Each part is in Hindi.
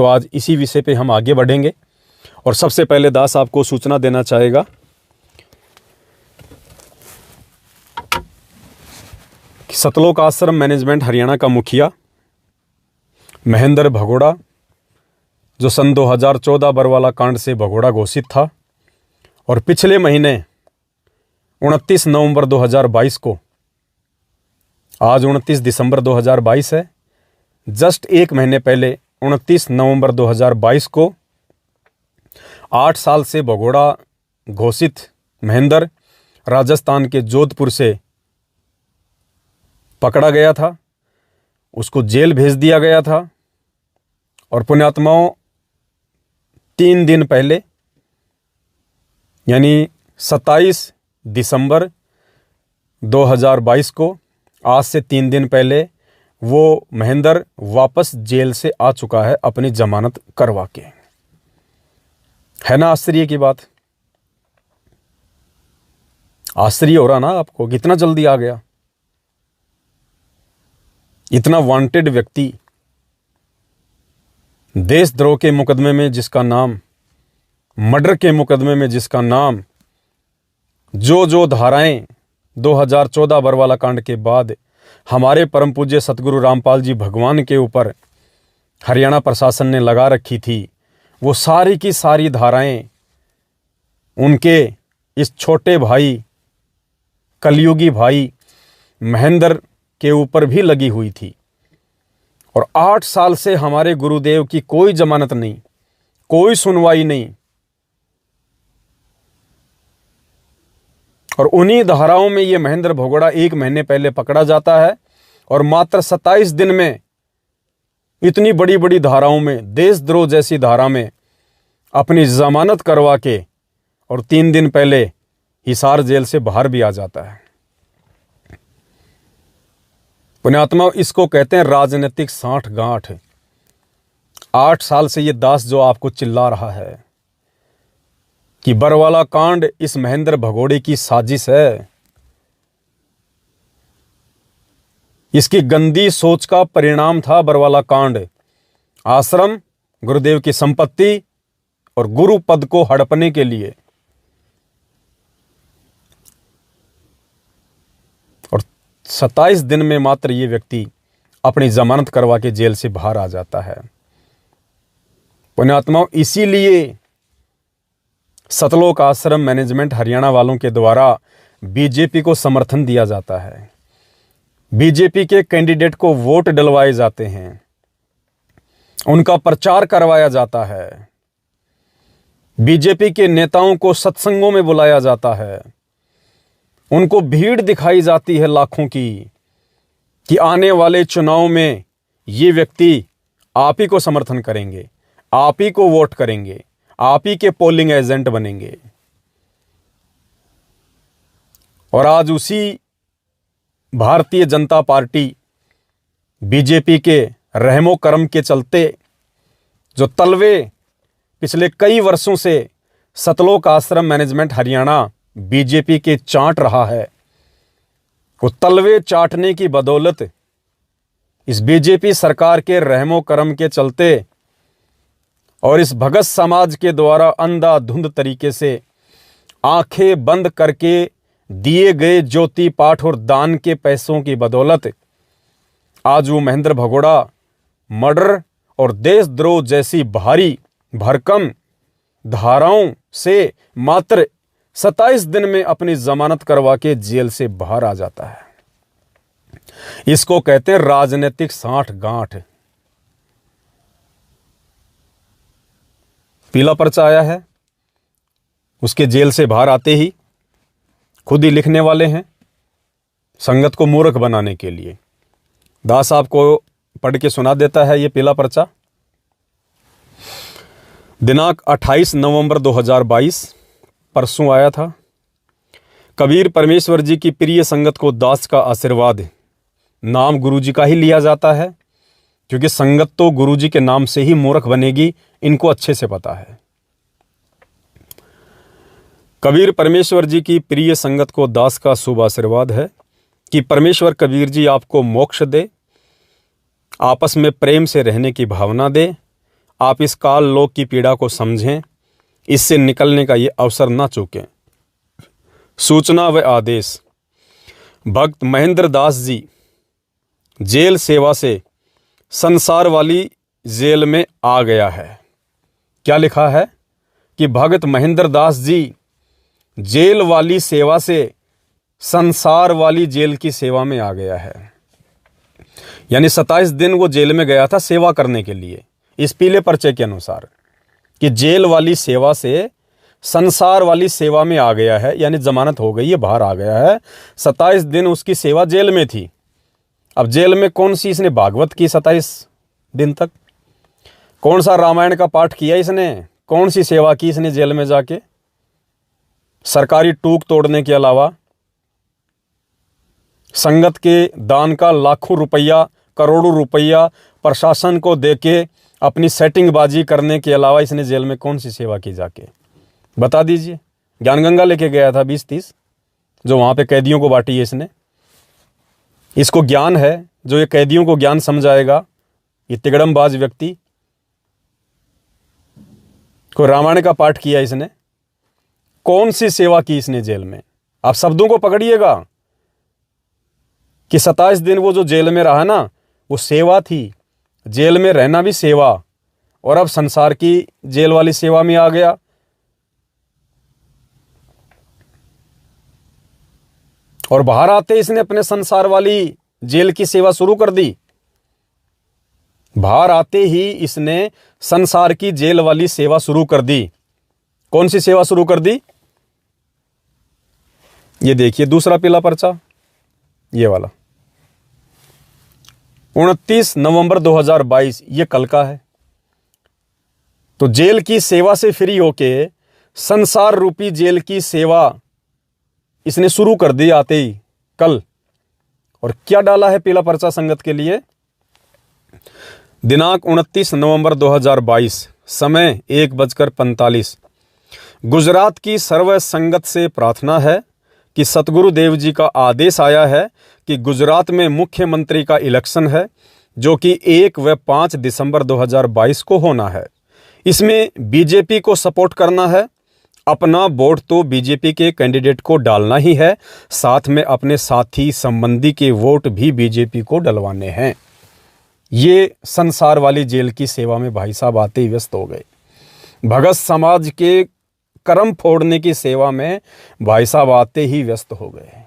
तो आज इसी विषय पे हम आगे बढ़ेंगे। और सबसे पहले दास आपको सूचना देना चाहेगा कि सतलोक आश्रम मैनेजमेंट हरियाणा का मुखिया महेंद्र भगोड़ा, जो सन 2014 बरवाला कांड से भगोड़ा घोषित था और पिछले महीने 29 नवंबर 2022 को, आज 29 दिसंबर 2022 है, जस्ट एक महीने पहले 29 नवंबर 2022 को 8 साल से भगोड़ा घोषित महेंद्र राजस्थान के जोधपुर से पकड़ा गया था। उसको जेल भेज दिया गया था और पुण्यात्माओं 3 दिन पहले यानी 27 दिसंबर 2022 को, आज से 3 दिन पहले वो महेंद्र वापस जेल से आ चुका है अपनी जमानत करवा के। है ना आश्चर्य की बात? आश्चर्य हो रहा ना आपको, कितना जल्दी आ गया। इतना वांटेड व्यक्ति, देशद्रोह के मुकदमे में जिसका नाम, मर्डर के मुकदमे में जिसका नाम, जो धाराएं 2014 बरवाला कांड के बाद हमारे परम पूज्य सतगुरु रामपाल जी भगवान के ऊपर हरियाणा प्रशासन ने लगा रखी थी, वो सारी की सारी धाराएं उनके इस छोटे भाई, कलयुगी भाई महेंद्र के ऊपर भी लगी हुई थी। और 8 साल से हमारे गुरुदेव की कोई जमानत नहीं, कोई सुनवाई नहीं। और उन्हीं धाराओं में ये महेंद्र भगोड़ा 1 महीने पहले पकड़ा जाता है और मात्र 27 दिन में इतनी बड़ी बड़ी धाराओं में, देशद्रोह जैसी धारा में अपनी जमानत करवा के और 3 दिन पहले हिसार जेल से बाहर भी आ जाता है। पुण्यात्मा, इसको कहते हैं राजनीतिक साठगांठ। 8 साल से ये दास जो आपको चिल्ला रहा है कि बरवाला कांड इस महेंद्र भगोड़े की साजिश है, इसकी गंदी सोच का परिणाम था बरवाला कांड। आश्रम, गुरुदेव की संपत्ति और गुरु पद को हड़पने के लिए। और 27 दिन में मात्र ये व्यक्ति अपनी जमानत करवा के जेल से बाहर आ जाता है। पुण्यात्माओं, इसीलिए सतलोक आश्रम मैनेजमेंट हरियाणा वालों के द्वारा बीजेपी को समर्थन दिया जाता है, बीजेपी के कैंडिडेट को वोट डलवाए जाते हैं, उनका प्रचार करवाया जाता है, बीजेपी के नेताओं को सत्संगों में बुलाया जाता है, उनको भीड़ दिखाई जाती है लाखों की कि आने वाले चुनाव में ये व्यक्ति आप ही को समर्थन करेंगे, आप ही को वोट करेंगे, आप ही के पोलिंग एजेंट बनेंगे। और आज उसी भारतीय जनता पार्टी बीजेपी के रहमो करम के चलते जो तलवे पिछले कई वर्षों से सतलोक आश्रम मैनेजमेंट हरियाणा बीजेपी के चाट रहा है, वो तलवे चाटने की बदौलत इस बीजेपी सरकार के रहमो करम के चलते और इस भगत समाज के द्वारा अंधाधुंध तरीके से आंखें बंद करके दिए गए ज्योति पाठ और दान के पैसों की बदौलत आज वो महेंद्र भगोड़ा मर्डर और देशद्रोह जैसी भारी भरकम धाराओं से मात्र 27 दिन में अपनी जमानत करवा के जेल से बाहर आ जाता है। इसको कहते हैं राजनीतिक साठगांठ। पीला पर्चा आया है, उसके जेल से बाहर आते ही खुद ही लिखने वाले हैं संगत को मूर्ख बनाने के लिए। दास आपको पढ़ के सुना देता है ये पीला पर्चा। दिनांक 28 नवंबर 2022 परसों आया था। कबीर परमेश्वर जी की प्रिय संगत को दास का आशीर्वाद, नाम गुरु जी का ही लिया जाता है क्योंकि संगत तो गुरु जी के नाम से ही मूर्ख बनेगी, इनको अच्छे से पता है। कबीर परमेश्वर जी की प्रिय संगत को दास का शुभ आशीर्वाद है कि परमेश्वर कबीर जी आपको मोक्ष दे, आपस में प्रेम से रहने की भावना दे, आप इस काल लोक की पीड़ा को समझें, इससे निकलने का ये अवसर ना चूकें। सूचना व आदेश। भक्त महेंद्र दास जी जेल सेवा से संसार वाली जेल में आ गया है। क्या लिखा है कि भक्त महेंद्र दास जी जेल वाली सेवा से संसार वाली जेल की सेवा में आ गया है। यानी 27 दिन वो जेल में गया था सेवा करने के लिए, इस पीले पर्चे के अनुसार, कि जेल वाली सेवा से संसार वाली सेवा में आ गया है, यानी जमानत हो गई है, बाहर आ गया है। 27 दिन उसकी सेवा जेल में थी। अब जेल में कौन सी इसने भागवत की 27 दिन तक? कौन सा रामायण का पाठ किया इसने? कौन सी सेवा की इसने जेल में जाके? सरकारी टूक तोड़ने के अलावा, संगत के दान का लाखों रुपया, करोड़ों रुपया प्रशासन को देके अपनी सेटिंगबाजी करने के अलावा इसने जेल में कौन सी सेवा की जाके? बता दीजिए। ज्ञान गंगा लेके गया था 20-30, जो वहां पे कैदियों को बांटी है इसने। इसको ज्ञान है, जो ये कैदियों को ज्ञान समझाएगा, ये तिगड़मबाज व्यक्ति को रामायण का पाठ किया इसने। कौन सी सेवा की इसने जेल में? आप शब्दों को पकड़िएगा कि 27 दिन वो जो जेल में रहा ना, वो सेवा थी। जेल में रहना भी सेवा, और अब संसार की जेल वाली सेवा में आ गया। और बाहर आते इसने अपने संसार वाली जेल की सेवा शुरू कर दी। बाहर आते ही इसने संसार की जेल वाली सेवा शुरू कर दी। कौन सी सेवा शुरू कर दी? ये देखिए दूसरा पीला पर्चा, ये वाला, 29 नवंबर 2022, ये कल का है। तो जेल की सेवा से फ्री होके संसार रूपी जेल की सेवा इसने शुरू कर दी आते ही कल। और क्या डाला है पीला पर्चा संगत के लिए? दिनांक 29 नवंबर 2022, समय 1:45। गुजरात की सर्व संगत से प्रार्थना है कि सतगुरु देव जी का आदेश आया है कि गुजरात में मुख्यमंत्री का इलेक्शन है, जो कि 1 व 5 दिसंबर 2022 को होना है। इसमें बीजेपी को सपोर्ट करना है। अपना वोट तो बीजेपी के कैंडिडेट को डालना ही है, साथ में अपने साथी संबंधी के वोट भी बीजेपी को डलवाने हैं। ये संसार वाली जेल की सेवा में भाई साहब आते ही व्यस्त हो गए। भगत समाज के कर्म फोड़ने की सेवा में भाई साहब आते ही व्यस्त हो गए।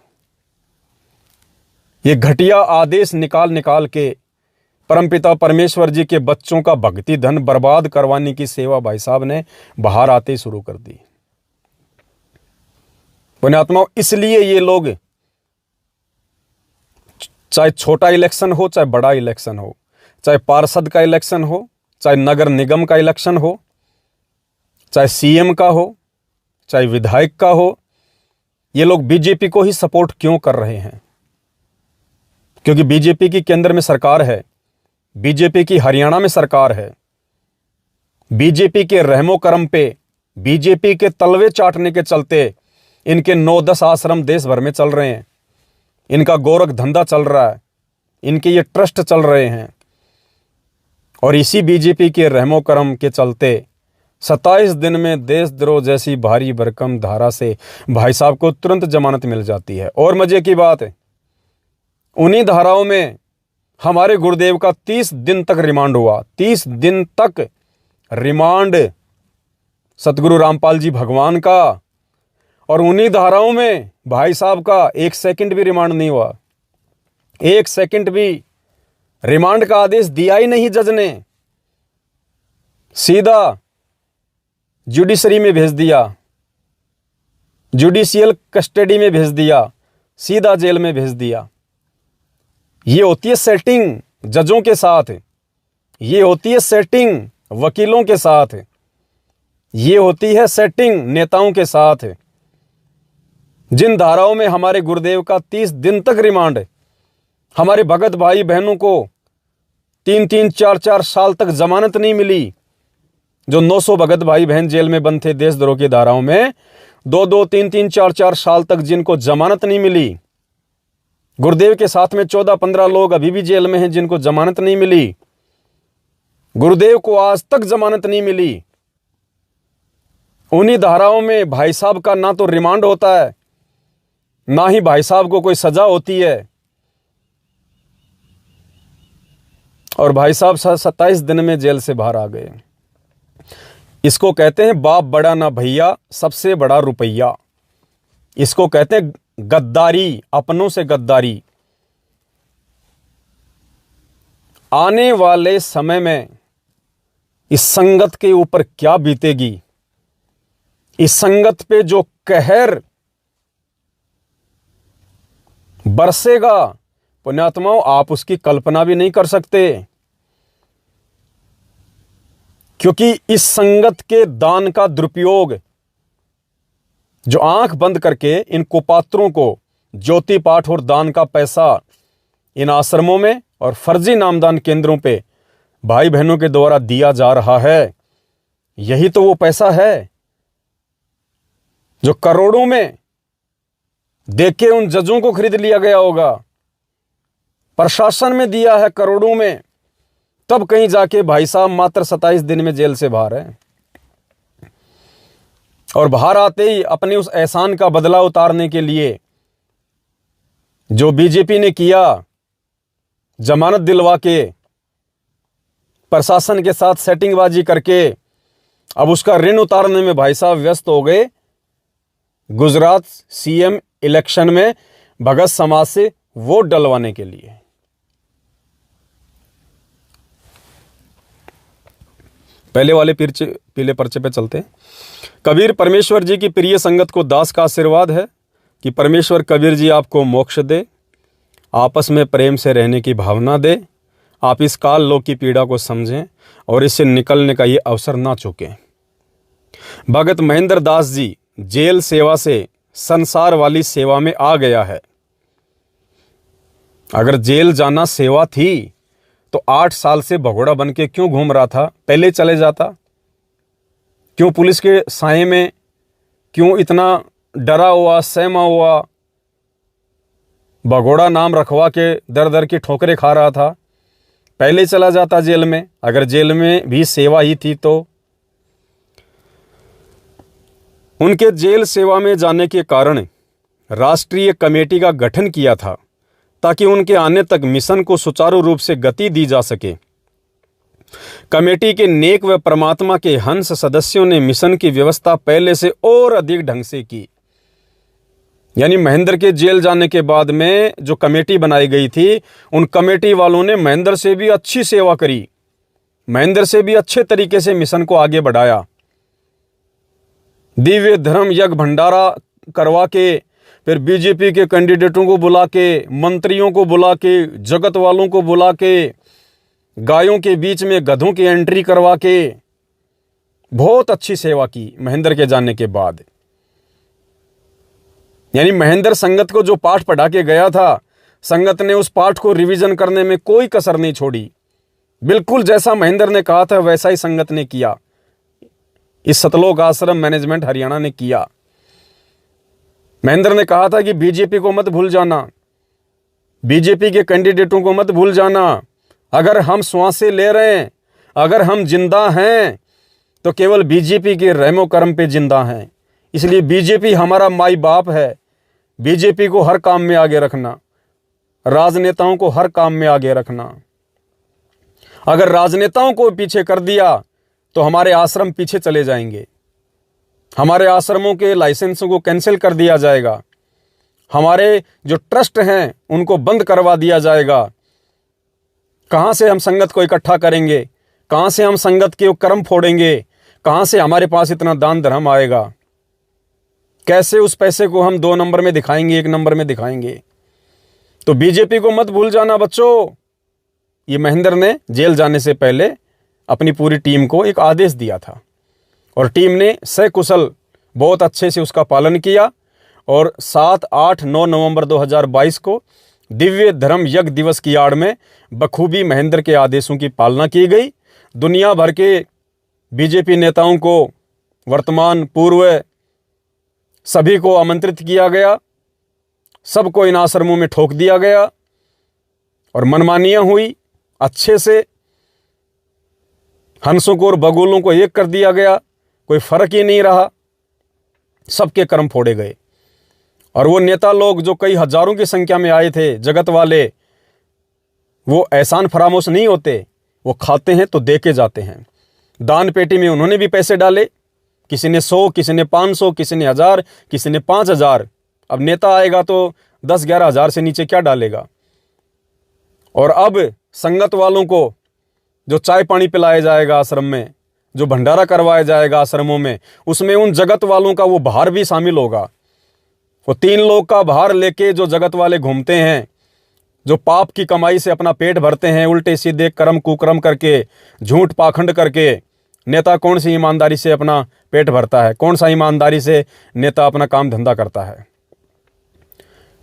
ये घटिया आदेश निकाल के परमपिता परमेश्वर जी के बच्चों का भक्ति धन बर्बाद करवाने की सेवा भाई साहब ने बाहर आते ही शुरू कर दी। पुण्यात्माओं, इसलिए ये लोग, चाहे छोटा इलेक्शन हो चाहे बड़ा इलेक्शन हो, चाहे पार्षद का इलेक्शन हो, चाहे नगर निगम का इलेक्शन हो, चाहे सीएम का हो, चाहे विधायक का हो, ये लोग बीजेपी को ही सपोर्ट क्यों कर रहे हैं? क्योंकि बीजेपी की केंद्र में सरकार है, बीजेपी की हरियाणा में सरकार है। बीजेपी के रहमो करम पे, बीजेपी के तलवे चाटने के चलते इनके 9-10 आश्रम देश भर में चल रहे हैं। इनका गोरख धंधा चल रहा है, इनके ये ट्रस्ट चल रहे हैं। और इसी बीजेपी के रहमो करम के चलते 27 दिन में देशद्रोह जैसी भारी भरकम धारा से भाई साहब को तुरंत जमानत मिल जाती है। और मजे की बात है, उन्हीं धाराओं में हमारे गुरुदेव का 30 दिन तक रिमांड हुआ। 30 दिन तक रिमांड सतगुरु रामपाल जी भगवान का, और उन्हीं धाराओं में भाई साहब का 1 सेकंड भी रिमांड नहीं हुआ। 1 सेकंड भी रिमांड का आदेश दिया ही नहीं जज ने, सीधा जुडिशरी में भेज दिया, जुडिशियल कस्टडी में भेज दिया, सीधा जेल में भेज दिया। ये होती है सेटिंग जजों के साथ, ये होती है सेटिंग वकीलों के साथ, ये होती है सेटिंग नेताओं के साथ। जिन धाराओं में हमारे गुरुदेव का 30 दिन तक रिमांड, हमारे भगत भाई बहनों को 3-3, 4-4 साल तक जमानत नहीं मिली। जो 900 भगत भाई बहन जेल में बंद थे देशद्रोह की धाराओं में, 2-2, 3-3, 4-4 साल तक जिनको जमानत नहीं मिली। गुरुदेव के साथ में 14-15 लोग अभी भी जेल में हैं जिनको जमानत नहीं मिली। गुरुदेव को आज तक जमानत नहीं मिली। उन्हीं धाराओं में भाई साहब का ना तो रिमांड होता है, ना ही भाई साहब को कोई सजा होती है। और भाई साहब 27 दिन में जेल से बाहर आ गए। इसको कहते हैं बाप बड़ा ना भैया, सबसे बड़ा रुपया। इसको कहते हैं गद्दारी, अपनों से गद्दारी। आने वाले समय में इस संगत के ऊपर क्या बीतेगी, इस संगत पे जो कहर बरसेगा, पुण्यात्माओं, आप उसकी कल्पना भी नहीं कर सकते। क्योंकि इस संगत के दान का दुरुपयोग, जो आंख बंद करके इन कुपात्रों को ज्योति पाठ और दान का पैसा इन आश्रमों में और फर्जी नामदान केंद्रों पे भाई बहनों के द्वारा दिया जा रहा है, यही तो वो पैसा है जो करोड़ों में देख के उन जजों को खरीद लिया गया होगा। प्रशासन में दिया है करोड़ों में, तब कहीं जाके भाई साहब मात्र 27 दिन में जेल से बाहर है। और बाहर आते ही अपने उस एहसान का बदला उतारने के लिए जो बीजेपी ने किया, जमानत दिलवा के प्रशासन के साथ सेटिंगबाजी करके, अब उसका ऋण उतारने में भाई साहब व्यस्त हो गए। गुजरात सीएम इलेक्शन में भगत समाज से वोट डलवाने के लिए। पहले वाले पीले पर्चे पे चलते हैं। कबीर परमेश्वर जी की प्रिय संगत को दास का आशीर्वाद है कि परमेश्वर कबीर जी आपको मोक्ष दे, आपस में प्रेम से रहने की भावना दे, आप इस काल लोक की पीड़ा को समझें और इससे निकलने का ये अवसर ना चूकें। भगत महेंद्र दास जी जेल सेवा से संसार वाली सेवा में आ गया है। अगर जेल जाना सेवा थी तो 8 साल से भगोड़ा बन के क्यों घूम रहा था? पहले चले जाता। क्यों पुलिस के साए में, क्यों इतना डरा हुआ, सहमा हुआ, भगोड़ा नाम रखवा के दर दर की ठोकरें खा रहा था? पहले चला जाता जेल में, अगर जेल में भी सेवा ही थी तो। उनके जेल सेवा में जाने के कारण राष्ट्रीय कमेटी का गठन किया था ताकि उनके आने तक मिशन को सुचारू रूप से गति दी जा सके। कमेटी के नेक व परमात्मा के हंस सदस्यों ने मिशन की व्यवस्था पहले से और अधिक ढंग से की। यानी महेंद्र के जेल जाने के बाद में जो कमेटी बनाई गई थी, उन कमेटी वालों ने महेंद्र से भी अच्छी सेवा करी, महेंद्र से भी अच्छे तरीके से मिशन को आगे बढ़ाया। दिव्य धर्म यज्ञ भंडारा करवा के, फिर बीजेपी के कैंडिडेटों को बुला के, मंत्रियों को बुला के, जगत वालों को बुला के, गायों के बीच में गधों की एंट्री करवा के बहुत अच्छी सेवा की महेंद्र के जाने के बाद। यानी महेंद्र संगत को जो पाठ पढ़ा के गया था, संगत ने उस पाठ को रिवीजन करने में कोई कसर नहीं छोड़ी। बिल्कुल जैसा महेंद्र ने कहा था वैसा ही संगत ने किया। इस सतलोक आश्रम मैनेजमेंट हरियाणा ने किया। महेंद्र ने कहा था कि बीजेपी को मत भूल जाना, बीजेपी के कैंडिडेटों को मत भूल जाना। अगर हम श्वासें ले रहे हैं, अगर हम जिंदा हैं, तो केवल बीजेपी के रहमो करम पे जिंदा हैं। इसलिए बीजेपी हमारा माई बाप है। बीजेपी को हर काम में आगे रखना, राजनेताओं को हर काम में आगे रखना। अगर राजनेताओं को पीछे कर दिया तो हमारे आश्रम पीछे चले जाएंगे, हमारे आश्रमों के लाइसेंसों को कैंसिल कर दिया जाएगा, हमारे जो ट्रस्ट हैं उनको बंद करवा दिया जाएगा। कहाँ से हम संगत को इकट्ठा करेंगे? कहाँ से हम संगत के कर्म फोड़ेंगे? कहाँ से हमारे पास इतना दान धर्म आएगा? कैसे उस पैसे को हम 2 नंबर में दिखाएंगे, 1 नंबर में दिखाएंगे? तो बीजेपी को मत भूल जाना बच्चों। ये महेंद्र ने जेल जाने से पहले अपनी पूरी टीम को एक आदेश दिया था और टीम ने सकुशल बहुत अच्छे से उसका पालन किया। और 7, 8, 9 नवंबर 2022 को दिव्य धर्म यज्ञ दिवस की आड़ में बखूबी महेंद्र के आदेशों की पालना की गई। दुनिया भर के बीजेपी नेताओं को, वर्तमान पूर्व, सभी को आमंत्रित किया गया। सबको इन आश्रमों में ठोक दिया गया और मनमानियां हुई। अच्छे से हंसों को और बगुलों को एक कर दिया गया, कोई फर्क ही नहीं रहा, सबके कर्म फोड़े गए। और वो नेता लोग जो कई हजारों की संख्या में आए थे, जगत वाले, वो एहसान फरामोश नहीं होते, वो खाते हैं तो दे के जाते हैं। दान पेटी में उन्होंने भी पैसे डाले, किसी ने 100, किसी ने 500, किसी ने 1000, किसी ने 5000। अब नेता आएगा तो 10-11 हजार से नीचे क्या डालेगा। और अब संगत वालों को जो चाय पानी पिलाया जाएगा आश्रम में, जो भंडारा करवाया जाएगा आश्रमों में, उसमें उन जगत वालों का वो भार भी शामिल होगा। वो 3 लोग का भार लेके जो जगत वाले घूमते हैं, जो पाप की कमाई से अपना पेट भरते हैं, उल्टे सीधे कर्म कुकर्म करके, झूठ पाखंड करके, नेता कौन सी ईमानदारी से अपना पेट भरता है? कौन सा ईमानदारी से नेता अपना काम धंधा करता है?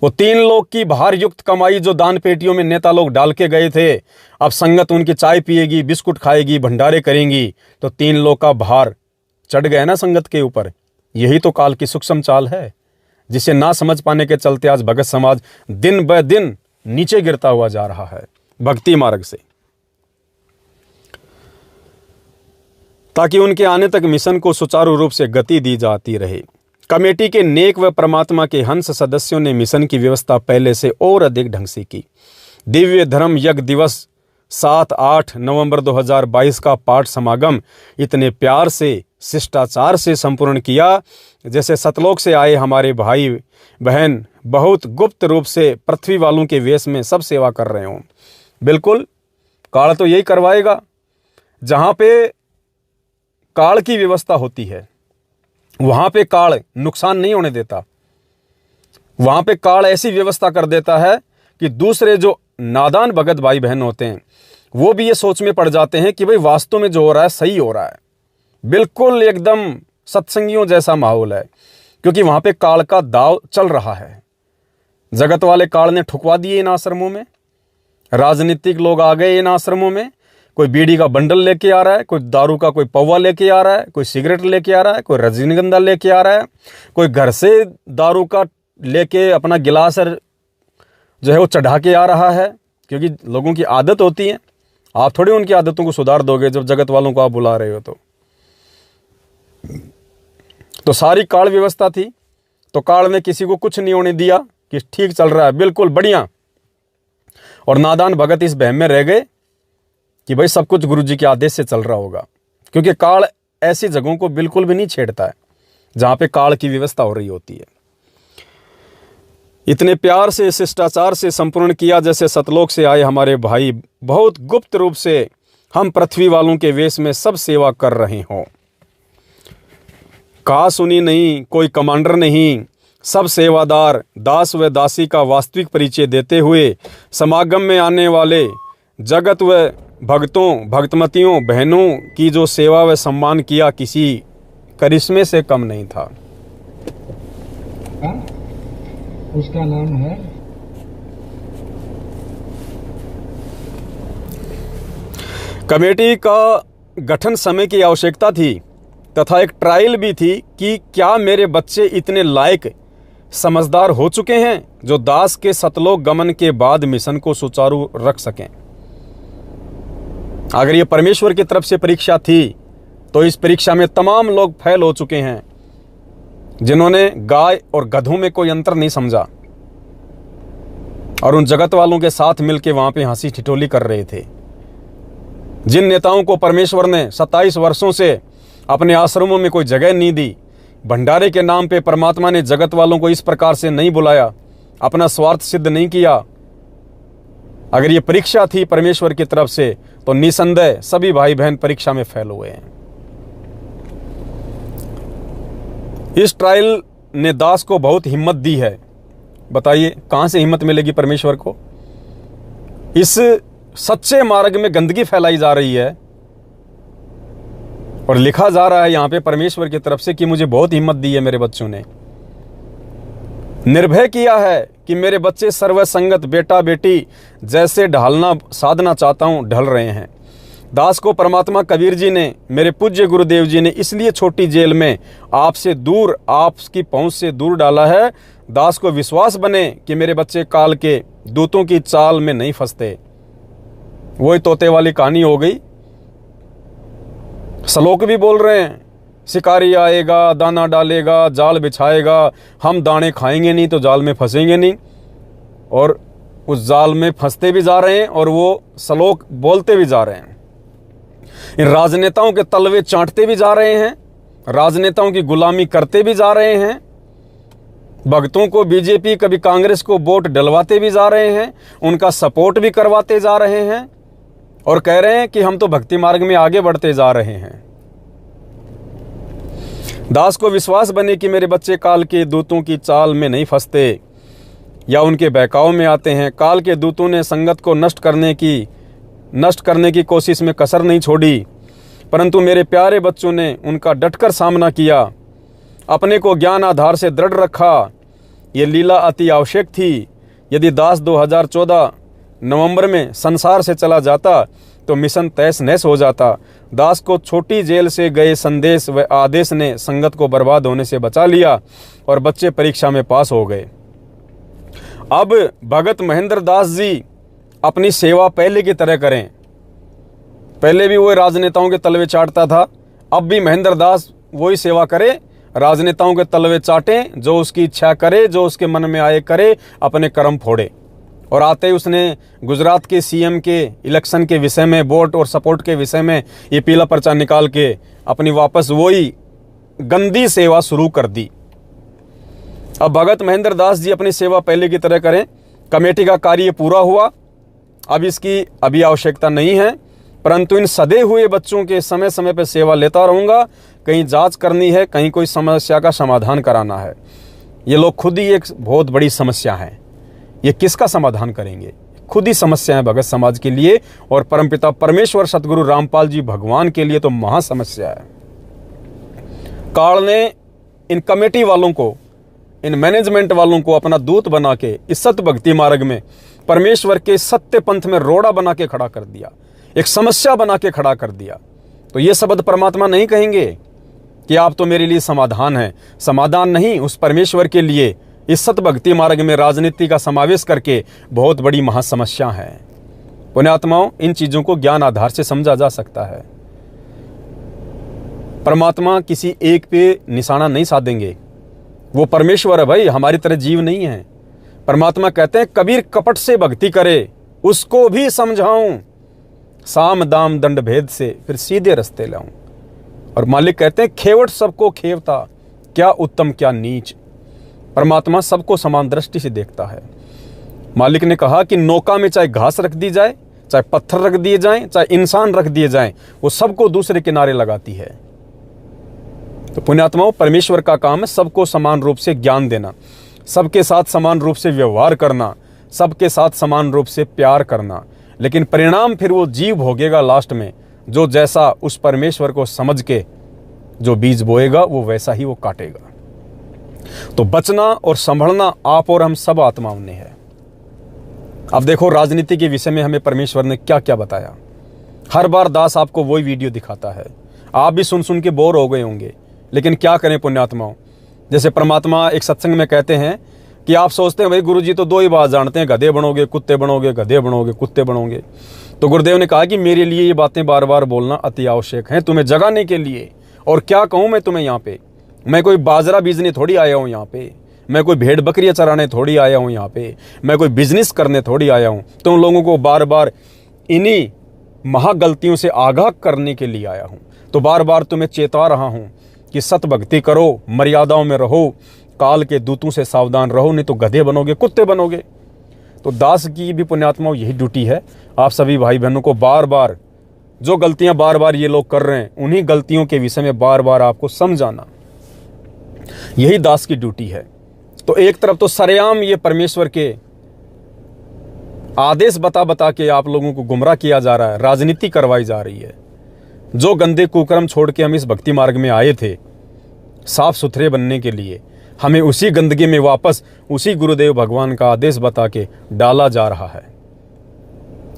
वो 3 लोग की भार युक्त कमाई जो दान पेटियों में नेता लोग डाल के गए थे, अब संगत उनकी चाय पिएगी, बिस्कुट खाएगी, भंडारे करेंगी, तो 3 लोग का भार चढ़ गया ना संगत के ऊपर। यही तो काल की सूक्ष्म चाल है, जिसे ना समझ पाने के चलते आज भगत समाज दिन ब दिन नीचे गिरता हुआ जा रहा है भक्ति मार्ग से। ताकि उनके आने तक मिशन को सुचारू रूप से गति दी जाती रहे, कमेटी के नेक व परमात्मा के हंस सदस्यों ने मिशन की व्यवस्था पहले से और अधिक ढंग से की। दिव्य धर्म यज्ञ दिवस 7-8 नवंबर 2022 का पाठ समागम इतने प्यार से, शिष्टाचार से संपूर्ण किया जैसे सतलोक से आए हमारे भाई बहन बहुत गुप्त रूप से पृथ्वी वालों के वेश में सब सेवा कर रहे हों। बिल्कुल, काल तो यही करवाएगा। जहाँ पे काल की व्यवस्था होती है वहाँ पे काल नुकसान नहीं होने देता। वहाँ पे काल ऐसी व्यवस्था कर देता है कि दूसरे जो नादान भगत भाई बहन होते हैं वो भी ये सोच में पड़ जाते हैं कि भाई वास्तव में जो हो रहा है सही हो रहा है। बिल्कुल एकदम सत्संगियों जैसा माहौल है, क्योंकि वहाँ पे काल का दाव चल रहा है। जगत वाले काल ने ठुकवा दिए इन आश्रमों में, राजनीतिक लोग आ गए इन आश्रमों में। कोई बीड़ी का बंडल लेके आ रहा है, कोई दारू का कोई पौवा लेके आ रहा है, कोई सिगरेट लेके आ रहा है, कोई रजनीगंधा लेके आ रहा है, कोई घर से दारू का लेके अपना गिलास जो है वो चढ़ा के आ रहा है, क्योंकि लोगों की आदत होती है। आप थोड़ी उनकी आदतों को सुधार दोगे जब जगत वालों को आप बुला रहे हो। तो सारी काल व्यवस्था थी, तो काल ने किसी को कुछ नहीं होने दिया कि ठीक चल रहा है, बिल्कुल बढ़िया। और नादान भगत इस बहम में रह गए कि भाई सब कुछ गुरु जी के आदेश से चल रहा होगा, क्योंकि काल ऐसी जगहों को बिल्कुल भी नहीं छेड़ता है जहां पे काल की व्यवस्था हो रही होती है। इतने प्यार से, शिष्टाचार से संपूर्ण किया जैसे सतलोक से आए हमारे भाई बहुत गुप्त रूप से हम पृथ्वी वालों के वेश में सब सेवा कर रहे हों। कहा सुनी नहीं, कोई कमांडर नहीं, सब सेवादार दास व दासी का वास्तविक परिचय देते हुए समागम में आने वाले जगत व भक्तों, भक्तमतियों, बहनों की जो सेवा व सम्मान किया किसी करिश्मे से कम नहीं था। उसका नाम है कमेटी का गठन समय की आवश्यकता थी तथा एक ट्रायल भी थी कि क्या मेरे बच्चे इतने लायक समझदार हो चुके हैं जो दास के सतलोक गमन के बाद मिशन को सुचारू रख सकें। अगर ये परमेश्वर की तरफ से परीक्षा थी तो इस परीक्षा में तमाम लोग फेल हो चुके हैं, जिन्होंने गाय और गधों में कोई अंतर नहीं समझा और उन जगत वालों के साथ मिलकर वहां पे हंसी ठिठोली कर रहे थे। जिन नेताओं को परमेश्वर ने 27 वर्षों से अपने आश्रमों में कोई जगह नहीं दी, भंडारे के नाम पे परमात्मा ने जगत वालों को इस प्रकार से नहीं बुलाया, अपना स्वार्थ सिद्ध नहीं किया। अगर ये परीक्षा थी परमेश्वर की तरफ से तो निसंदेह सभी भाई बहन परीक्षा में फेल हुए हैं। इस ट्रायल ने दास को बहुत हिम्मत दी है। बताइए कहां से हिम्मत मिलेगी परमेश्वर को? इस सच्चे मार्ग में गंदगी फैलाई जा रही है और लिखा जा रहा है यहां पे परमेश्वर की तरफ से कि मुझे बहुत हिम्मत दी है, मेरे बच्चों ने निर्भय किया है कि मेरे बच्चे सर्वसंगत बेटा बेटी जैसे ढालना साधना चाहता हूं ढल रहे हैं। दास को परमात्मा कबीर जी ने, मेरे पूज्य गुरुदेव जी ने इसलिए छोटी जेल में आपसे दूर, आपकी पहुंच से दूर डाला है, दास को विश्वास बने कि मेरे बच्चे काल के दूतों की चाल में नहीं फंसते। वही तोते वाली कहानी हो गई श्लोक भी बोल रहे हैं, शिकारी आएगा, दाना डालेगा, जाल बिछाएगा, हम दाने खाएंगे नहीं तो जाल में फंसेंगे नहीं। और उस जाल में फंसते भी जा रहे हैं और वो श्लोक बोलते भी जा रहे हैं। इन राजनेताओं के तलवे चाटते भी जा रहे हैं, राजनेताओं की गुलामी करते भी जा रहे हैं, भक्तों को बीजेपी कभी कांग्रेस को वोट डलवाते भी जा रहे हैं, उनका सपोर्ट भी करवाते जा रहे हैं और कह रहे हैं कि हम तो भक्ति मार्ग में आगे बढ़ते जा रहे हैं। दास को विश्वास बने कि मेरे बच्चे काल के दूतों की चाल में नहीं फंसते या उनके बहकाव में आते हैं। काल के दूतों ने संगत को नष्ट करने की कोशिश में कसर नहीं छोड़ी, परंतु मेरे प्यारे बच्चों ने उनका डटकर सामना किया, अपने को ज्ञान आधार से दृढ़ रखा। ये लीला अति आवश्यक थी। यदि दास 2014 नवंबर में संसार से चला जाता तो मिशन तहस नहस हो जाता। दास को छोटी जेल से गए संदेश व आदेश ने संगत को बर्बाद होने से बचा लिया और बच्चे परीक्षा में पास हो गए। अब भगत महेंद्र दास जी अपनी सेवा पहले की तरह करें। पहले भी वो राजनेताओं के तलवे चाटता था, अब भी महेंद्र दास वही सेवा करे, राजनेताओं के तलवे चाटे, जो उसकी इच्छा करे, जो उसके मन में आए करे, अपने कर्म फोड़े। और आते ही उसने गुजरात के सीएम के इलेक्शन के विषय में, वोट और सपोर्ट के विषय में ये पीला पर्चा निकाल के अपनी वापस वही गंदी सेवा शुरू कर दी। अब भगत महेंद्र दास जी अपनी सेवा पहले की तरह करें। कमेटी का कार्य पूरा हुआ, अब इसकी अभी आवश्यकता नहीं है, परंतु इन सदे हुए बच्चों के समय समय पर सेवा लेता रहूँगा। कहीं जांच करनी है, कहीं कोई समस्या का समाधान कराना है। ये लोग खुद ही एक बहुत बड़ी समस्या है। ये किसका समाधान करेंगे? खुद ही समस्या है भगत समाज के लिए और परमपिता परमेश्वर सतगुरु रामपाल जी भगवान के लिए तो महा समस्या है। काल ने इन कमेटी वालों को, इन मैनेजमेंट वालों को अपना दूत बना के इस सत्य भक्ति मार्ग में परमेश्वर के सत्य पंथ में रोड़ा बना के खड़ा कर दिया, एक समस्या बना के खड़ा कर दिया। तो ये शब्द परमात्मा नहीं कहेंगे कि आप तो मेरे लिए समाधान है। समाधान नहीं, उस परमेश्वर के लिए इस सत्य भक्ति मार्ग में राजनीति का समावेश करके बहुत बड़ी महासमस्या है। पुण्यात्माओं, इन चीजों को ज्ञान आधार से समझा जा सकता है। परमात्मा किसी एक पे निशाना नहीं साधेंगे, वो परमेश्वर है भाई, हमारी तरह जीव नहीं है। परमात्मा कहते हैं कबीर कपट से भक्ति करे उसको भी समझाऊं, साम दाम दंड भेद से फिर सीधे रास्ते लाऊं। और मालिक कहते हैं खेवट सबको खेवता, क्या उत्तम क्या नीच। परमात्मा सबको समान दृष्टि से देखता है। मालिक ने कहा कि नौका में चाहे घास रख दी जाए, चाहे पत्थर रख दिए जाएं, चाहे इंसान रख दिए जाएं, वो सबको दूसरे किनारे लगाती है। तो पुण्यात्माओं, परमेश्वर का काम है सबको समान रूप से ज्ञान देना, सबके साथ समान रूप से व्यवहार करना, सबके साथ समान रूप से प्यार करना। लेकिन परिणाम फिर वो जीव भोगेगा लास्ट में, जो जैसा उस परमेश्वर को समझ के जो बीज बोएगा वो वैसा ही वो काटेगा। तो बचना और संभलना आप और हम सब आत्माओं ने है। अब देखो राजनीति के विषय में हमें परमेश्वर ने क्या क्या बताया। हर बार दास आपको वही वीडियो दिखाता है, आप भी सुन सुन के बोर हो गए होंगे। लेकिन क्या करें पुण्यात्माओं, जैसे परमात्मा एक सत्संग में कहते हैं कि आप सोचते हैं भाई गुरुजी तो दो ही बात जानते हैं, गधे बनोगे कुत्ते बनोगे, गधे बनोगे कुत्ते बनोगे। तो गुरुदेव ने कहा कि मेरे लिए ये बातें बार बार बोलना अति आवश्यक है, तुम्हें जगाने के लिए। और क्या कहूँ मैं तुम्हें यहाँ पे, मैं कोई बाजरा बीजने थोड़ी आया हूँ यहाँ पे, मैं कोई भेड़ बकरियाँ चराने थोड़ी आया हूँ यहाँ पे, मैं कोई बिजनेस करने थोड़ी आया हूँ। तुम लोगों को बार बार इन्हीं महागलतियों से आगाह करने के लिए आया हूँ। तो बार बार तुम्हें चेता रहा हूँ कि सत भक्ति करो, मर्यादाओं में रहो, काल के दूतों से सावधान रहो, नहीं तो गधे बनोगे कुत्ते बनोगे। तो दास की भी पुण्यात्माओं यही ड्यूटी है, आप सभी भाई बहनों को बार बार जो गलतियां बार बार ये लोग कर रहे हैं उन्हीं गलतियों के विषय में बार बार आपको समझाना, यही दास की ड्यूटी है। तो एक तरफ तो सरेआम ये परमेश्वर के आदेश बता बता के आप लोगों को गुमराह किया जा रहा है, राजनीति करवाई जा रही है। जो गंदे कुकर्म छोड़ के हम इस भक्ति मार्ग में आए थे साफ सुथरे बनने के लिए, हमें उसी गंदगी में वापस उसी गुरुदेव भगवान का आदेश बता के डाला जा रहा है।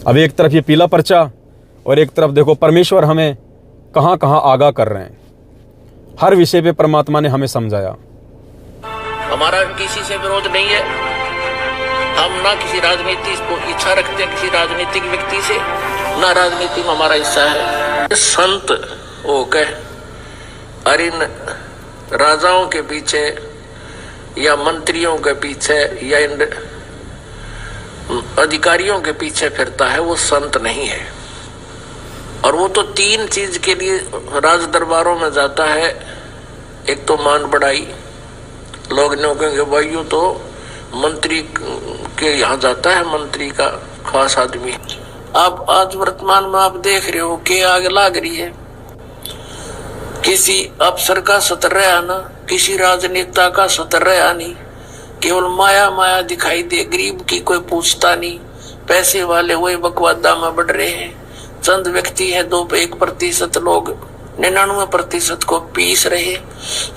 अब एक तरफ ये पीला पर्चा और एक तरफ देखो परमेश्वर हमें कहां कहां आगाह कर रहे हैं। हर विषय पे परमात्मा ने हमें समझाया। हमारा किसी से विरोध नहीं है, हम ना किसी राजनीति को इच्छा रखते हैं किसी राजनीतिक व्यक्ति से, ना राजनीति में हमारा हिस्सा है। संत हो के और इन राजाओं के पीछे या मंत्रियों के पीछे या इन अधिकारियों के पीछे फिरता है वो संत नहीं है। और वो तो 3 चीज के लिए राज दरबारों में जाता है। एक तो मान बढ़ाई, लोग नहीं कहेंगे भाई यू तो मंत्री के यहाँ जाता है, मंत्री का खास आदमी। आप आज वर्तमान में आप देख रहे हो कि आग लाग रही है, किसी अफसर का सतर रहा ना, किसी राजनेता का सतर रहा नहीं, केवल माया माया दिखाई दे, गरीब की कोई पूछता नहीं। पैसे वाले वही बकवादा में बढ़ रहे हैं, चंद व्यक्ति है 1% लोग 99% को पीस रहे।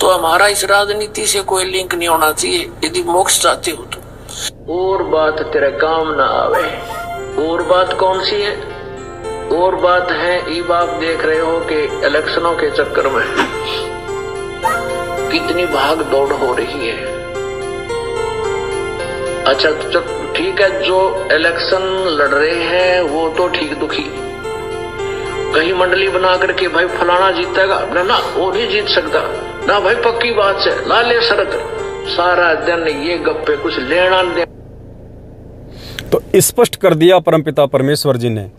तो हमारा इस राजनीति से कोई लिंक नहीं होना चाहिए यदि मोक्ष चाहते हो तो। और बात तेरे काम ना आवे, और बात कौन सी है? और बात है ये आप देख रहे हो कि इलेक्शनों के चक्कर में कितनी भाग दौड़ हो रही है। अच्छा तो ठीक है, जो इलेक्शन लड़ रहे हैं वो तो ठीक दुखी, कहीं मंडली बना करके भाई फलाना जीतेगा ना, वो नहीं जीत सकता ना भाई, पक्की बात से ला ले शरत, सारा दिन ये गप्पे, कुछ लेना दे। तो स्पष्ट कर दिया परमपिता परमेश्वर जी ने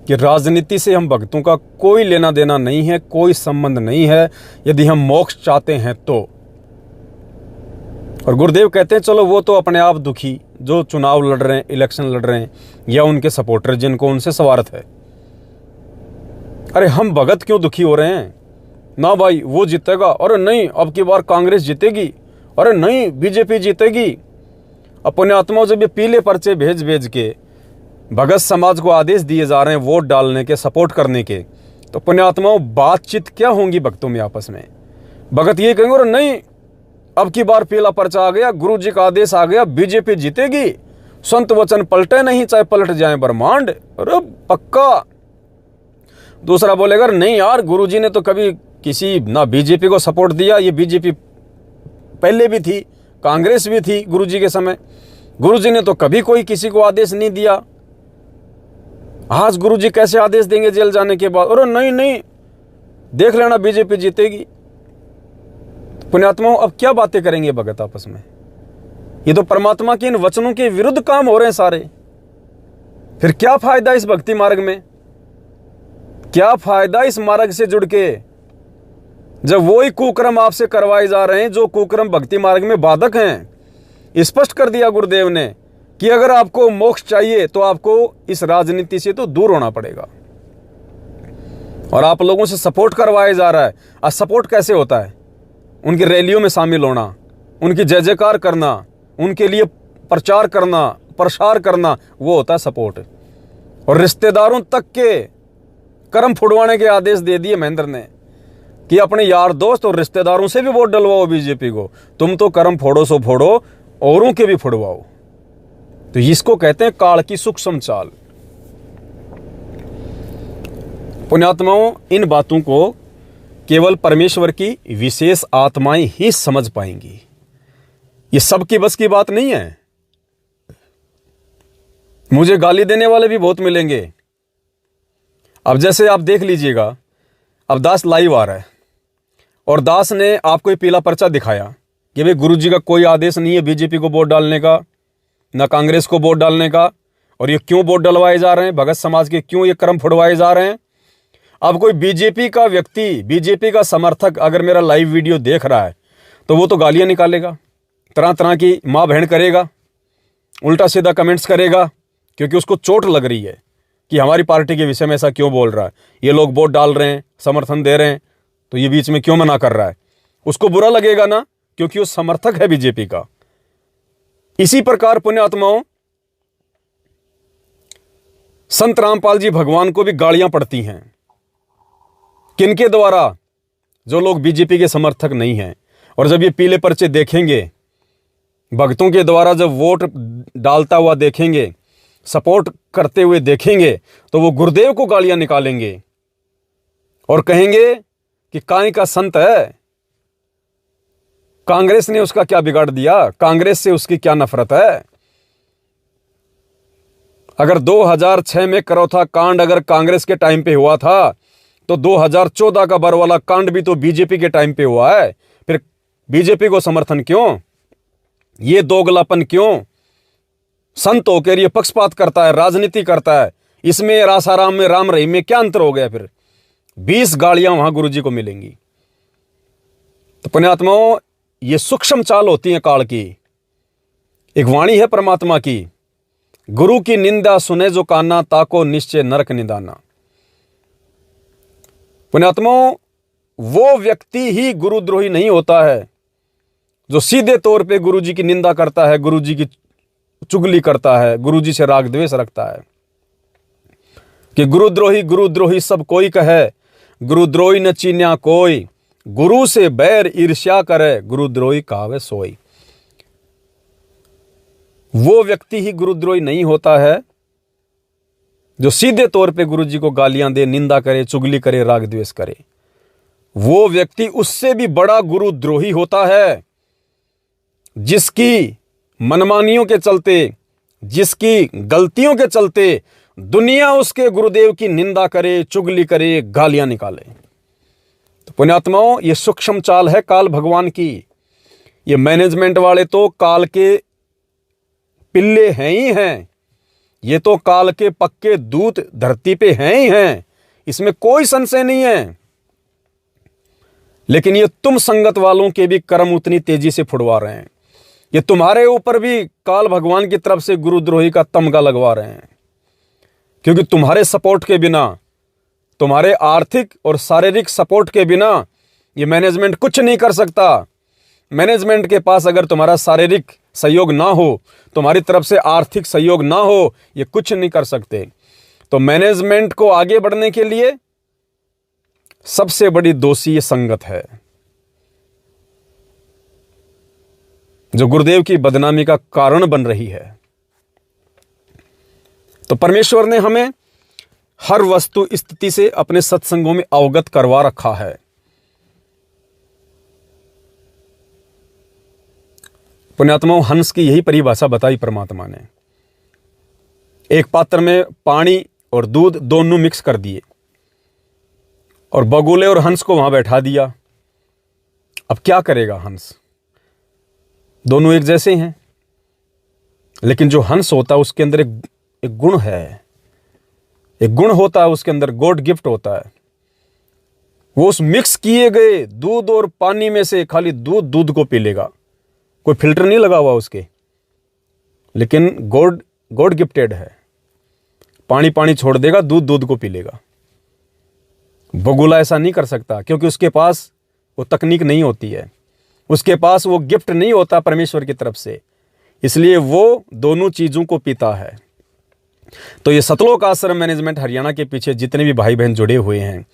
कि राजनीति से हम भक्तों का कोई लेना देना नहीं है, कोई संबंध नहीं है यदि हम मोक्ष चाहते हैं तो। और गुरुदेव कहते हैं चलो वो तो अपने आप दुखी, जो चुनाव लड़ रहे हैं, इलेक्शन लड़ रहे हैं, या उनके सपोर्टर जिनको उनसे स्वार्थ है। अरे हम भगत क्यों दुखी हो रहे हैं? ना भाई वो जीतेगा, अरे नहीं अब की बार कांग्रेस जीतेगी, अरे नहीं बीजेपी जीतेगी। अपने आत्माओं जब ये पीले पर्चे भेज भेज के भगत समाज को आदेश दिए जा रहे हैं वोट डालने के, सपोर्ट करने के, तो अपने आत्माओं बातचीत क्या होंगी भक्तों में आपस में? भगत ये कहेंगे अरे नहीं अब की बार पीला पर्चा आ गया, गुरु जी का आदेश आ गया, बीजेपी जीतेगी, संत वचन पलटे नहीं चाहे पलट जाए ब्रह्मांड, अरे पक्का। दूसरा बोलेगा नहीं यार गुरुजी ने तो कभी किसी ना बीजेपी को सपोर्ट दिया, ये बीजेपी पहले भी थी, कांग्रेस भी थी गुरुजी के समय, गुरुजी ने तो कभी कोई किसी को आदेश नहीं दिया, आज गुरुजी कैसे आदेश देंगे जेल जाने के बाद? अरे नहीं नहीं देख लेना बीजेपी जीतेगी। पुण्यात्माओं अब क्या बातें करेंगे भगत आपस में? ये तो परमात्मा के इन वचनों के विरुद्ध काम हो रहे हैं सारे। फिर क्या फायदा इस भक्ति मार्ग में? क्या फायदा इस मार्ग से जुड़ के, जब वही कुकर्म आपसे करवाए जा रहे हैं जो कुकर्म भक्ति मार्ग में बाधक हैं। स्पष्ट कर दिया गुरुदेव ने कि अगर आपको मोक्ष चाहिए तो आपको इस राजनीति से तो दूर होना पड़ेगा। और आप लोगों से सपोर्ट करवाया जा रहा है। आज सपोर्ट कैसे होता है? उनकी रैलियों में शामिल होना, उनकी जय जयकार करना, उनके लिए प्रचार करना, प्रसार करना, वो होता है सपोर्ट। और रिश्तेदारों तक के कर्म फुड़वाने के आदेश दे दिए महेंद्र ने कि अपने यार दोस्त और रिश्तेदारों से भी वोट डलवाओ बीजेपी को। तुम तो कर्म फोड़ो सो फोड़ो, औरों के भी फुड़वाओ। तो इसको कहते हैं काल की सूक्ष्म चाल। पुण्यात्माओं इन बातों को केवल परमेश्वर की विशेष आत्माएं ही समझ पाएंगी। ये सबकी बस की बात नहीं है। मुझे गाली देने वाले भी बहुत मिलेंगे। अब जैसे आप देख लीजिएगा, अब दास लाइव आ रहा है और दास ने आपको ये पीला पर्चा दिखाया कि भाई गुरु जी का कोई आदेश नहीं है बीजेपी को वोट डालने का, ना कांग्रेस को वोट डालने का, और ये क्यों वोट डलवाए जा रहे हैं, भगत समाज के क्यों ये कर्म फुड़वाए जा रहे हैं। अब कोई बीजेपी का व्यक्ति, बीजेपी का समर्थक अगर मेरा लाइव वीडियो देख रहा है तो वो तो गालियां निकालेगा, तरह तरह की माँ बहन करेगा, उल्टा सीधा कमेंट्स करेगा, क्योंकि उसको चोट लग रही है कि हमारी पार्टी के विषय में ऐसा क्यों बोल रहा है, ये लोग वोट डाल रहे हैं, समर्थन दे रहे हैं, तो ये बीच में क्यों मना कर रहा है। उसको बुरा लगेगा ना, क्योंकि वो समर्थक है बीजेपी का। इसी प्रकार पुण्यात्माओं संत रामपाल जी भगवान को भी गालियां पड़ती हैं। किनके द्वारा? जो लोग बीजेपी के समर्थक नहीं हैं। और जब ये पीले पर्चे देखेंगे, भक्तों के द्वारा जब वोट डालता हुआ देखेंगे, सपोर्ट करते हुए देखेंगे, तो वो गुरुदेव को गालियां निकालेंगे और कहेंगे कि काहे का संत है, कांग्रेस ने उसका क्या बिगाड़ दिया, कांग्रेस से उसकी क्या नफरत है। अगर 2006 में करौथा कांड अगर कांग्रेस के टाइम पे हुआ था तो 2014 का बरवाला कांड भी तो बीजेपी के टाइम पे हुआ है। फिर बीजेपी को समर्थन क्यों? ये दोगलापन क्यों? संत होकर ये पक्षपात करता है, राजनीति करता है। इसमें रासाराम में राम रहीम में क्या अंतर हो गया? फिर 20 गाड़ियां वहां गुरुजी को मिलेंगी। तो पुण्यात्माओं, ये सूक्ष्म चाल होती है काल की। एक वाणी है परमात्मा की, गुरु की निंदा सुने जो काना, ताको निश्चय नरक निदाना। पुण्यात्माओं, वो व्यक्ति ही गुरुद्रोही नहीं होता है जो सीधे तौर पे गुरुजी की निंदा करता है, गुरुजी की चुगली करता है, गुरुजी से राग द्वेष रखता है। कि गुरुद्रोही गुरुद्रोही सब कोई कहे, गुरुद्रोही न चीन्या कोई, गुरु से बैर ईर्ष्या करे, गुरुद्रोही कहावे सोई। वो व्यक्ति ही गुरुद्रोही नहीं होता है जो सीधे तौर पे गुरुजी को गालियां दे, निंदा करे, चुगली करे, राग द्वेष करे। वो व्यक्ति उससे भी बड़ा गुरुद्रोही होता है जिसकी मनमानियों के चलते, जिसकी गलतियों के चलते दुनिया उसके गुरुदेव की निंदा करे, चुगली करे, गालियां निकाले। तो पुण्यात्माओं, ये सूक्ष्म चाल है काल भगवान की। ये मैनेजमेंट वाले तो काल के पिल्ले हैं ही हैं, ये तो काल के पक्के दूत धरती पे हैं ही हैं, इसमें कोई संशय नहीं है। लेकिन ये तुम संगत वालों के भी कर्म उतनी तेजी से फुड़वा रहे हैं। ये तुम्हारे ऊपर भी काल भगवान की तरफ से गुरुद्रोही का तमगा लगवा रहे हैं, क्योंकि तुम्हारे सपोर्ट के बिना, तुम्हारे आर्थिक और शारीरिक सपोर्ट के बिना ये मैनेजमेंट कुछ नहीं कर सकता। मैनेजमेंट के पास अगर तुम्हारा शारीरिक सहयोग ना हो, तुम्हारी तरफ से आर्थिक सहयोग ना हो, ये कुछ नहीं कर सकते। तो मैनेजमेंट को आगे बढ़ने के लिए सबसे बड़ी दोषी ये संगत है, जो गुरुदेव की बदनामी का कारण बन रही है। तो परमेश्वर ने हमें हर वस्तु स्थिति से अपने सत्संगों में अवगत करवा रखा है। पुण्यात्माओं, हंस की यही परिभाषा बताई परमात्मा ने। एक पात्र में पानी और दूध दोनों मिक्स कर दिए और बगुले और हंस को वहां बैठा दिया। अब क्या करेगा हंस? दोनों एक जैसे हैं, लेकिन जो हंस होता है उसके अंदर एक गुण है, एक गुण होता है उसके अंदर, गॉड गिफ्ट होता है। वो उस मिक्स किए गए दूध और पानी में से खाली दूध को पी लेगा, कोई फिल्टर नहीं लगा हुआ उसके, लेकिन गॉड गिफ्टेड है। पानी छोड़ देगा, दूध को पी लेगा। बगुला ऐसा नहीं कर सकता, क्योंकि उसके पास वो तकनीक नहीं होती है, उसके पास वो गिफ्ट नहीं होता परमेश्वर की तरफ से, इसलिए वो दोनों चीजों को पीता है। तो ये सतलोक आश्रम मैनेजमेंट हरियाणा के पीछे जितने भी भाई बहन जुड़े हुए हैं,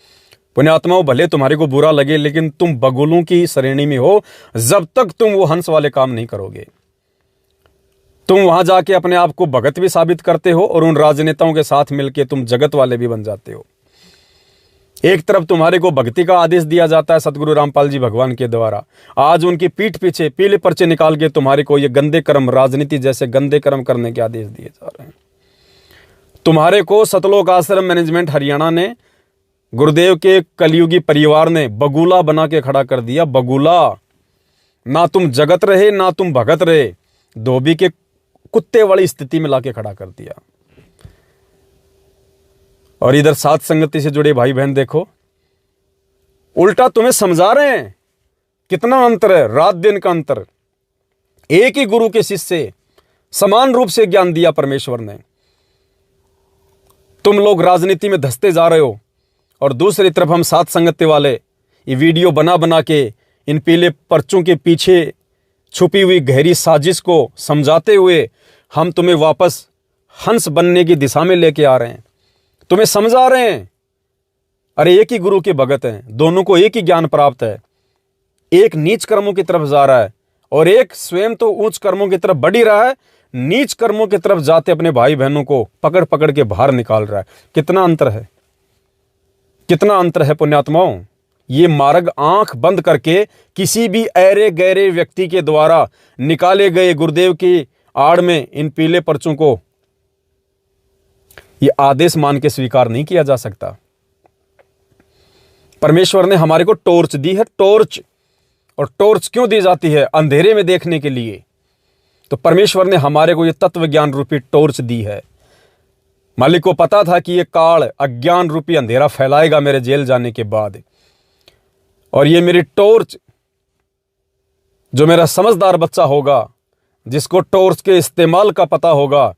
पुण्यात्माओं, भले तुम्हारे को बुरा लगे, लेकिन तुम बगुलों की श्रेणी में हो जब तक तुम वो हंस वाले काम नहीं करोगे। तुम वहां जाके अपने आप को भगत भी साबित करते हो और उन राजनेताओं के साथ मिलकर तुम जगत वाले भी बन जाते हो। एक तरफ तुम्हारे को भक्ति का आदेश दिया जाता है सतगुरु रामपाल जी भगवान के द्वारा, आज उनकी पीठ पीछे पीले पर्चे निकाल के तुम्हारे को ये गंदे कर्म, राजनीति जैसे गंदे कर्म करने के आदेश दिए जा रहे हैं। तुम्हारे को सतलोक आश्रम मैनेजमेंट हरियाणा ने, गुरुदेव के कलयुगी परिवार ने बगुला बना के खड़ा कर दिया। बगुला, ना तुम जगत रहे ना तुम भगत रहे, धोबी के कुत्ते वाली स्थिति में लाके खड़ा कर दिया। और इधर साथ संगति से जुड़े भाई बहन देखो, उल्टा तुम्हें समझा रहे हैं कितना अंतर है, रात दिन का अंतर। एक ही गुरु के शिष्य से समान रूप से ज्ञान दिया परमेश्वर ने। तुम लोग राजनीति में धंसते जा रहे हो और दूसरी तरफ हम साथ संगति वाले ये वीडियो बना बना के इन पीले पर्चों के पीछे छुपी हुई गहरी साजिश को समझाते हुए हम तुम्हें वापस हंस बनने की दिशा में लेके आ रहे हैं, तुम्हें समझा रहे हैं। अरे एक ही गुरु के भगत हैं, दोनों को एक ही ज्ञान प्राप्त है। एक नीच कर्मों की तरफ जा रहा है और एक स्वयं तो उच्च कर्मों की तरफ बढ़ ही रहा है, नीच कर्मों की तरफ जाते अपने भाई बहनों को पकड़ पकड़ के बाहर निकाल रहा है। कितना अंतर है, कितना अंतर है पुण्यात्माओं। ये मार्ग आंख बंद करके किसी भी ऐरे गहरे व्यक्ति के द्वारा निकाले गए गुरुदेव की आड़ में इन पीले पर्चों को ये आदेश मान के स्वीकार नहीं किया जा सकता। परमेश्वर ने हमारे को टॉर्च दी है, टॉर्च। और टॉर्च क्यों दी जाती है? अंधेरे में देखने के लिए। तो परमेश्वर ने हमारे को ये तत्व ज्ञान रूपी टॉर्च दी है। मालिक को पता था कि ये काल अज्ञान रूपी अंधेरा फैलाएगा मेरे जेल जाने के बाद, और ये मेरी टॉर्च, जो मेरा समझदार बच्चा होगा, जिसको टॉर्च के इस्तेमाल का पता होगा,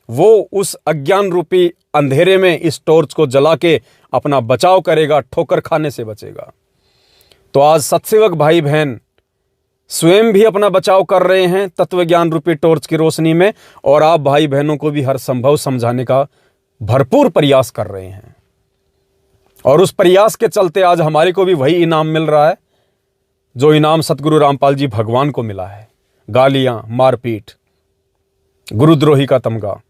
वो उस अज्ञान रूपी अंधेरे में इस टॉर्च को जला के अपना बचाव करेगा, ठोकर खाने से बचेगा। तो आज सत्सेवक भाई बहन स्वयं भी अपना बचाव कर रहे हैं तत्व ज्ञान रूपी टॉर्च की रोशनी में, और आप भाई बहनों को भी हर संभव समझाने का भरपूर प्रयास कर रहे हैं। और उस प्रयास के चलते आज हमारे को भी वही इनाम मिल रहा है जो इनाम सतगुरु रामपाल जी भगवान को मिला है। गालियां, मारपीट, गुरुद्रोही का तमगा।